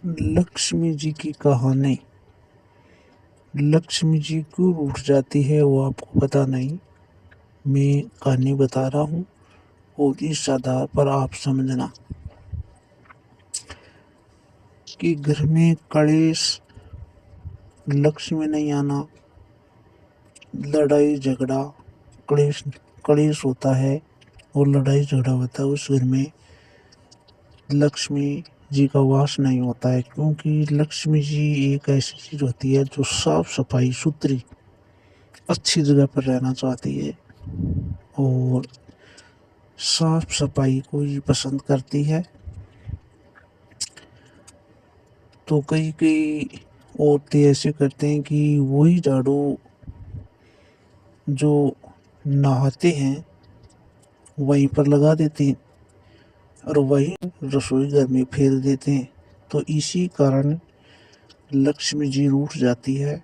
लक्ष्मी जी की कहानी। लक्ष्मी जी क्यों रूठ जाती है वो आपको पता नहीं। मैं कहानी बता रहा हूँ और इस आधार पर आप समझना कि घर में कलेश, लक्ष्मी नहीं आना, लड़ाई झगड़ा, कलेश कलेश होता है और लड़ाई झगड़ा होता है उस घर में लक्ष्मी जी का वास नहीं होता है, क्योंकि लक्ष्मी जी एक ऐसी चीज होती है जो साफ सफाई सुथरी अच्छी जगह पर रहना चाहती है और साफ सफाई को ही पसंद करती है। तो कई कई औरतें ऐसे करते हैं कि वही झाड़ू जो नहाते हैं वहीं पर लगा देते हैं और वही रसोई घर में फेर देते हैं। तो इसी कारण लक्ष्मी जी रूठ जाती है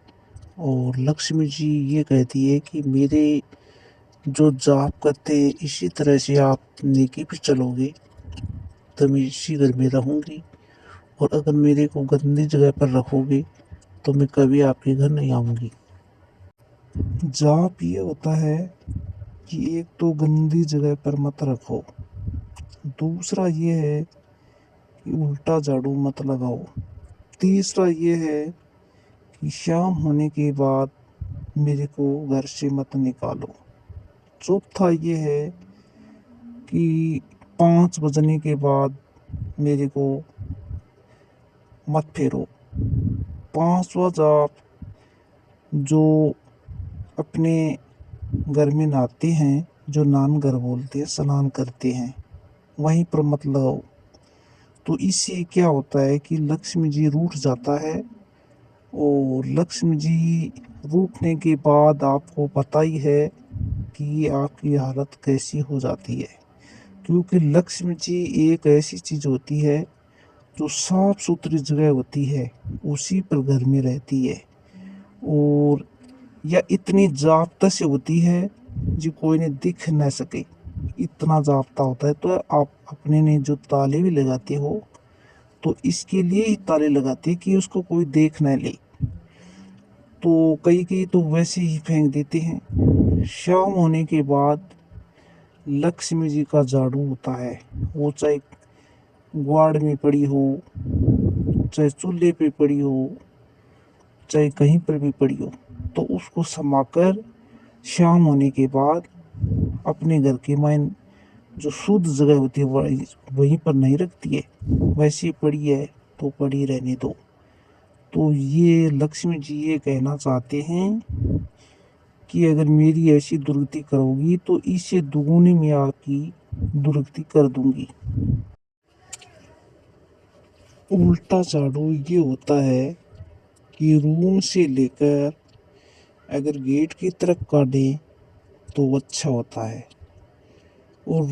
और लक्ष्मी जी ये कहती है कि मेरे जो जाप करते हैं इसी तरह से आप नेकी पे चलोगे तो मैं इसी घर में रहूंगी, और अगर मेरे को गंदी जगह पर रखोगे तो मैं कभी आपके घर नहीं आऊंगी। जाप ये होता है कि एक तो गंदी जगह पर मत रखो, दूसरा ये है कि उल्टा झाड़ू मत लगाओ, तीसरा ये है कि शाम होने के बाद मेरे को घर से मत निकालो, चौथा ये है कि 5 बजने के बाद मेरे को मत फेरो। पांचवा जाप जो अपने घर में नहाते हैं, जो नान घर बोलते हैं, स्नान करते हैं, वहीं पर मत लगाओ। तो इससे क्या होता है कि लक्ष्मी जी रूठ जाता है और लक्ष्मी जी रूठने के बाद आपको पता ही है कि आपकी हालत कैसी हो जाती है, क्योंकि लक्ष्मी जी एक ऐसी चीज होती है जो साफ सुथरी जगह होती है उसी पर घर में रहती है, और या इतनी जाब्ता से होती है जो कोई ने दिख न सके, इतना जाब्ता होता है। तो आप अपने ने जो ताले भी लगाते हो तो इसके लिए ही ताले लगाते हैं कि उसको कोई देख न ले। तो कई कई तो वैसे ही फेंक देते हैं। शाम होने के बाद लक्ष्मी जी का झाड़ू होता है, वो चाहे ग्वाड़ में पड़ी हो, चाहे चूल्हे पे पड़ी हो, चाहे कहीं पर भी पड़ी हो, तो उसको समाकर शाम होने के बाद अपने घर के माइन जो शुद्ध जगह होती है वहीं पर नहीं रखती है, वैसी पड़ी है तो पड़ी रहने दो। तो ये लक्ष्मी जी ये कहना चाहते हैं कि अगर मेरी ऐसी दुर्गति करोगी तो इससे दुगुनी में आपकी दुर्गति कर दूंगी। उल्टा झाड़ू ये होता है कि रूम से लेकर अगर गेट की तरफ काटे तो अच्छा होता है, और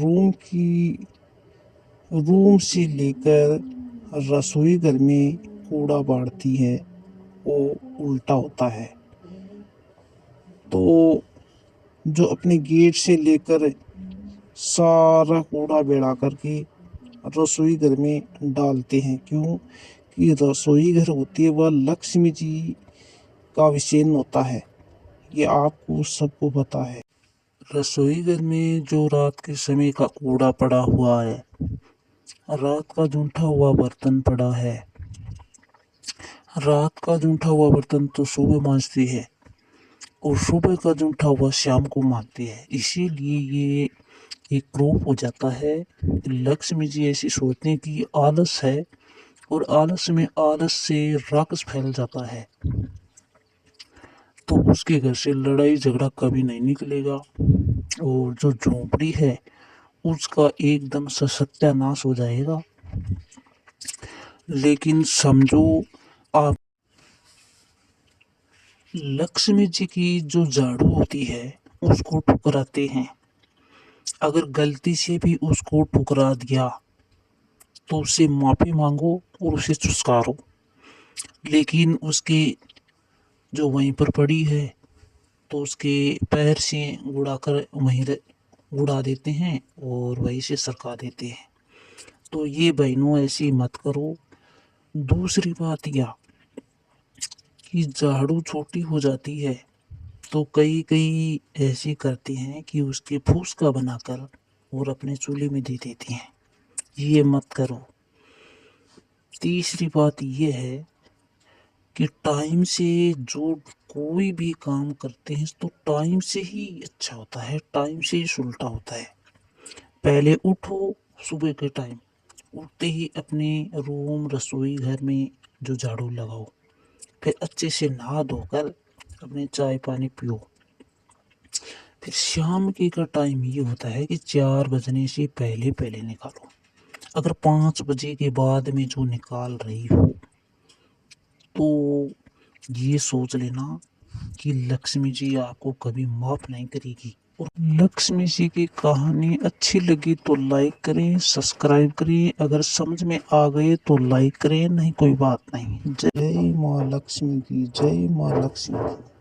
रूम से लेकर रसोई घर में कूड़ा बाढ़ती है वो उल्टा होता है। तो जो अपने गेट से लेकर सारा कूड़ा बेड़ा करके रसोई घर में डालते हैं, क्यों कि रसोई घर होती है वह लक्ष्मी जी का विषेन होता है, ये आपको सबको पता है। रसोई घर में जो रात के समय का कूड़ा पड़ा हुआ है, रात का जूठा हुआ बर्तन पड़ा है, रात का जूठा हुआ बर्तन तो सुबह मांजती है और सुबह का जूठा हुआ शाम को मांजती है। इसीलिए ये एक प्रूफ हो जाता है कि लक्ष्मी जी ऐसी सोचते हैं कि आलस है और आलस में आलस से राक्षस फैल जाता है, तो उसके घर से लड़ाई झगड़ा कभी नहीं निकलेगा और जो झोंपड़ी है उसका एकदम से सत्यानाश हो जाएगा। लेकिन समझो आप, लक्ष्मी जी की जो झाड़ू होती है उसको ठुकराते हैं, अगर गलती से भी उसको ठुकरा दिया तो उससे माफी मांगो और उसे छुटकारो। लेकिन उसके जो वहीं पर पड़ी है तो उसके पैर से उड़ाकर वहीं उड़ा देते हैं और वहीं से सरका देते हैं। तो ये बहनों ऐसी मत करो, दूसरी बात यह कि झाड़ू छोटी हो जाती है तो कई कई ऐसी करती हैं कि उसके फूसका बनाकर और अपने चूल्हे में दे देती हैं। ये मत करो। तीसरी बात ये है कि टाइम से जो कोई भी काम करते हैं तो टाइम से ही अच्छा होता है, टाइम से ही सुलटा होता है। पहले उठो सुबह के टाइम, उठते ही अपने रूम रसोई घर में जो झाड़ू लगाओ, फिर अच्छे से नहा धोकर अपने चाय पानी पियो। फिर शाम के का टाइम ये होता है कि 4 बजने से पहले पहले निकालो। अगर 5 बजे के बाद में जो निकाल रही हो तो ये सोच लेना कि लक्ष्मी जी आपको कभी माफ नहीं करेगी। और लक्ष्मी जी की कहानी अच्छी लगी तो लाइक करें, सब्सक्राइब करें। अगर समझ में आ गए तो लाइक करें, नहीं कोई बात नहीं। जय माँ लक्ष्मी की, जय माँ लक्ष्मी की।